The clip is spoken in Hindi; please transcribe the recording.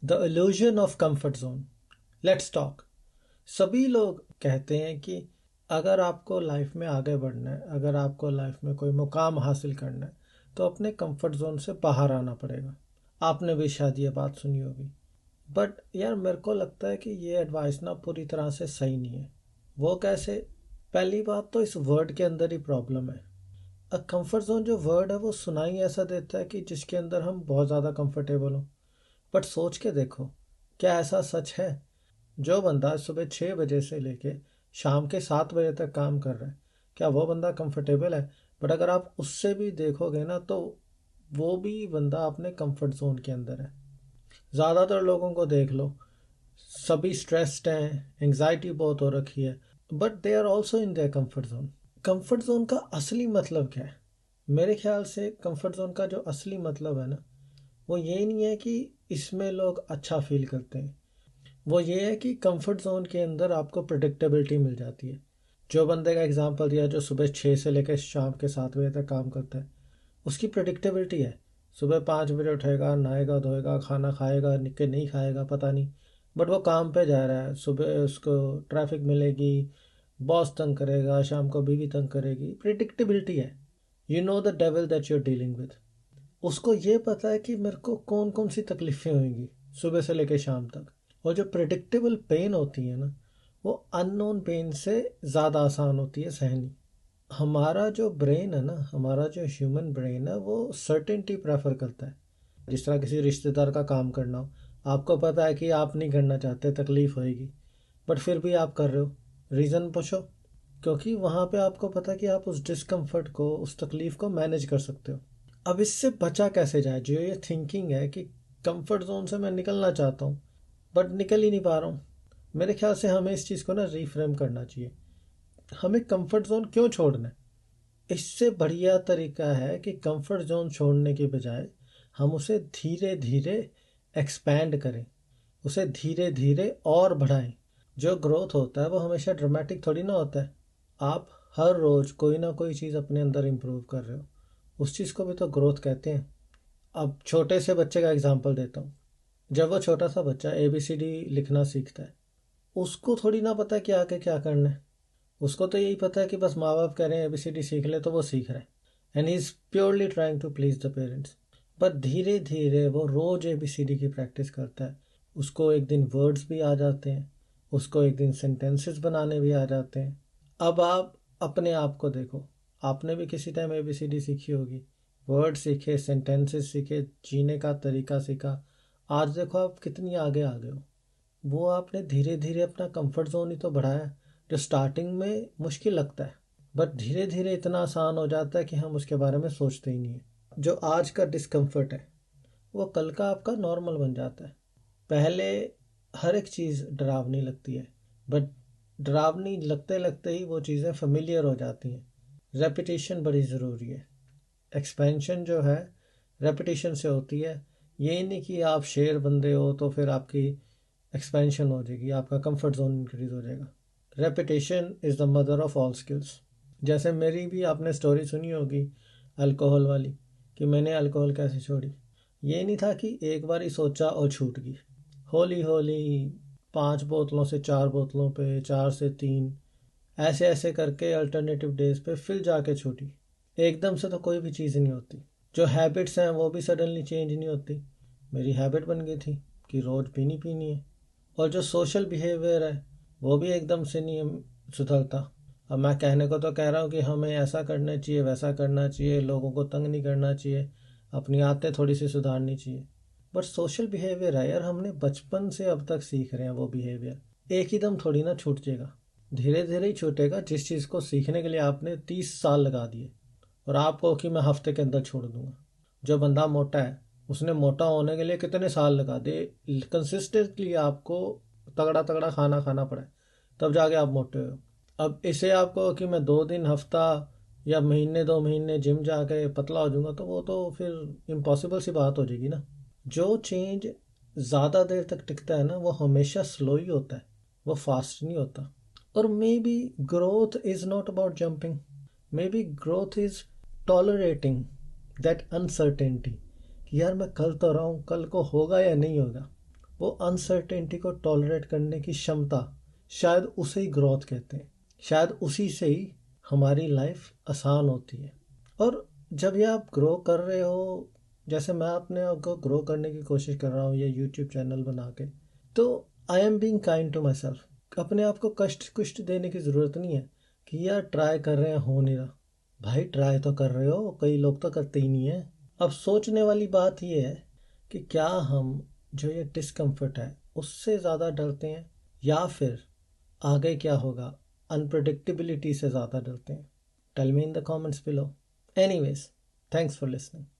The illusion of comfort zone. Let's talk. सभी लोग कहते हैं कि अगर आपको लाइफ में आगे बढ़ना है, अगर आपको लाइफ में कोई मुकाम हासिल करना है, तो अपने कंफर्ट जोन से बाहर आना पड़ेगा। आपने भी शायद ये बात सुनी होगी। बट यार, मेरे को लगता है कि ये एडवाइस ना पूरी तरह से सही नहीं है। वो कैसे? पहली बात तो इस वर्ड के अंदर ही प्रॉब्लम है। अ कंफर्ट जोन जो वर्ड है वो सुनाई ऐसा देता है कि जिसके अंदर हम बहुत ज़्यादा कंफर्टेबल हों। बट सोच के देखो, क्या ऐसा सच है? जो बंदा सुबह 6 बजे से लेके शाम के 7 बजे तक काम कर रहा है, क्या वो बंदा कंफर्टेबल है? बट अगर आप उससे भी देखोगे ना, तो वो भी बंदा अपने कंफर्ट जोन के अंदर है। ज़्यादातर लोगों को देख लो, सभी स्ट्रेस्ड हैं, एंग्जाइटी बहुत हो रखी है, but they are also in their comfort zone. Comfort zone का असली मतलब क्या है? मेरे ख्याल से कंफर्ट जोन का जो असली मतलब है ना, वो ये नहीं है कि इसमें लोग अच्छा फील करते हैं। वो ये है कि कंफर्ट जोन के अंदर आपको प्रिडिक्टेबिलिटी मिल जाती है। जो बंदे का एग्जांपल दिया, जो सुबह 6 से लेकर शाम के 7 बजे तक काम करता है, उसकी प्रिडिक्टेबिलिटी है। सुबह 5 बजे उठेगा, नहाएगा धोएगा, खाना खाएगा कि नहीं खाएगा पता नहीं, बट वो काम पे जा रहा है। सुबह उसको ट्रैफिक मिलेगी, बॉस तंग करेगा, शाम को बीवी तंग करेगी, प्रिडिक्टेबिलिटी है। You know the devil that you are dealing with. उसको ये पता है कि मेरे को कौन कौन सी तकलीफ़ें होंगी सुबह से लेकर शाम तक। और जो प्रिडिक्टेबल पेन होती है ना, वो अननोन पेन से ज़्यादा आसान होती है सहनी। हमारा जो ब्रेन है ना, हमारा जो ह्यूमन ब्रेन है, वो सर्टेनिटी प्रेफर करता है। जिस तरह किसी रिश्तेदार का काम करना हो, आपको पता है कि आप नहीं करना चाहते, तकलीफ़ होएगी, बट फिर भी आप कर रहे हो। रीज़न पूछो, क्योंकि वहाँ पे आपको पता है कि आप उस डिस्कम्फर्ट को, उस तकलीफ़ को मैनेज कर सकते हो। अब इससे बचा कैसे जाए? जो ये थिंकिंग है कि कंफर्ट जोन से मैं निकलना चाहता हूँ बट निकल ही नहीं पा रहा हूँ, मेरे ख्याल से हमें इस चीज़ को ना रीफ्रेम करना चाहिए। हमें कंफर्ट जोन क्यों छोड़ना है? इससे बढ़िया तरीका है कि कंफर्ट जोन छोड़ने के बजाय हम उसे धीरे धीरे एक्सपैंड करें, उसे धीरे धीरे और बढ़ाएं। जो ग्रोथ होता है वो हमेशा ड्रामेटिक थोड़ी ना होता है। आप हर रोज़ कोई ना कोई चीज़ अपने अंदर इम्प्रूव कर रहे हो, उस चीज़ को भी तो ग्रोथ कहते हैं। अब छोटे से बच्चे का एग्जांपल देता हूँ। जब वो छोटा सा बच्चा ABCD लिखना सीखता है, उसको थोड़ी ना पता है कि आगे क्या करना है। उसको तो यही पता है कि बस माँ बाप कह रहे हैं ABCD सीख ले, तो वो सीख रहा है, and he is purely trying to please the parents. पर धीरे धीरे वो रोज़ ABCD की प्रैक्टिस करता है। उसको एक दिन वर्ड्स भी आ जाते हैं, उसको एक दिन सेंटेंसेस बनाने भी आ जाते हैं। अब आप अपने आप को देखो, आपने भी किसी टाइम ABCD सीखी होगी, वर्ड सीखे, सेंटेंसेस सीखे, जीने का तरीका सीखा। आज देखो आप कितनी आगे आ गए हो। वो आपने धीरे धीरे अपना कंफर्ट जोन ही तो बढ़ाया। जो स्टार्टिंग में मुश्किल लगता है, बट धीरे धीरे इतना आसान हो जाता है कि हम उसके बारे में सोचते ही नहीं है। जो आज का डिस्कम्फर्ट है, वो कल का आपका नॉर्मल बन जाता है। पहले हर एक चीज़ डरावनी लगती है, बट डरावनी लगते लगते ही वो चीज़ें फेमिलियर हो जाती हैं। रेपिटेशन बड़ी ज़रूरी है। एक्सपेंशन जो है रेपिटेशन से होती है। ये नहीं कि आप शेर बंदे हो तो फिर आपकी एक्सपेंशन हो जाएगी, आपका कंफर्ट जोन इंक्रीज हो जाएगा। Repetition is the mother of all skills. जैसे मेरी भी आपने स्टोरी सुनी होगी अल्कोहल वाली, कि मैंने अल्कोहल कैसे छोड़ी। ये नहीं था कि एक बार ही सोचा और छूट गई। होली होली 5 बोतलों से 4 बोतलों पे, 4 से 3, ऐसे ऐसे करके अल्टरनेटिव डेज पे फिर जाके छूटी। एकदम से तो कोई भी चीज़ नहीं होती। जो हैबिट्स हैं वो भी सडनली चेंज नहीं होती। मेरी हैबिट बन गई थी कि रोज़ पीनी पीनी है। और जो सोशल बिहेवियर है वो भी एकदम से नहीं सुधरता। अब मैं कहने को तो कह रहा हूँ कि हमें ऐसा करना चाहिए, वैसा करना चाहिए, लोगों को तंग नहीं करना चाहिए, अपनी आदतें थोड़ी सी सुधारनी चाहिए, बट सोशल बिहेवियर है यार, हमने बचपन से अब तक सीख रहे हैं वो बिहेवियर। एक ही दम थोड़ी ना छूट जाएगा, धीरे धीरे ही छूटेगा। जिस चीज़ को सीखने के लिए आपने 30 साल लगा दिए, और आपको कि मैं हफ्ते के अंदर छोड़ दूंगा। जो बंदा मोटा है, उसने मोटा होने के लिए कितने साल लगा दे। कंसिस्टेंटली आपको तगड़ा तगड़ा खाना खाना पड़ा है, तब जाके आप मोटे हो। अब इसे आपको कि मैं 2 दिन, हफ्ता या महीने 2 महीने जिम जाके पतला हो जाऊंगा, तो वो तो फिर इम्पॉसिबल सी बात हो जाएगी ना। जो चेंज ज़्यादा देर तक टिकता है ना, वो हमेशा स्लो ही होता है, वो फास्ट नहीं होता। और may be growth is not about jumping, may be growth is tolerating that uncertainty, कि यार मैं कर तो रहा हूँ, कल को होगा या नहीं होगा। वो अनसर्टेनिटी को टॉलरेट करने की क्षमता, शायद उसे ही ग्रोथ कहते हैं। शायद उसी से ही हमारी लाइफ आसान होती है। और जब ये आप ग्रो कर रहे हो, जैसे मैं अपने आप को ग्रो करने की कोशिश कर रहा हूँ ये यूट्यूब चैनल बना के, तो I am being kind to myself. अपने आप को कष्ट कुष्ट देने की ज़रूरत नहीं है कि यार ट्राई कर रहे हैं हो नहीं रहा। भाई ट्राई तो कर रहे हो, कई लोग तो करते ही नहीं है। अब सोचने वाली बात यह है कि क्या हम जो ये डिस्कम्फर्ट है उससे ज़्यादा डरते हैं, या फिर आगे क्या होगा अनप्रडिक्टेबिलिटी से ज़्यादा डरते हैं। Tell me in the comments below. Anyways, thanks for listening.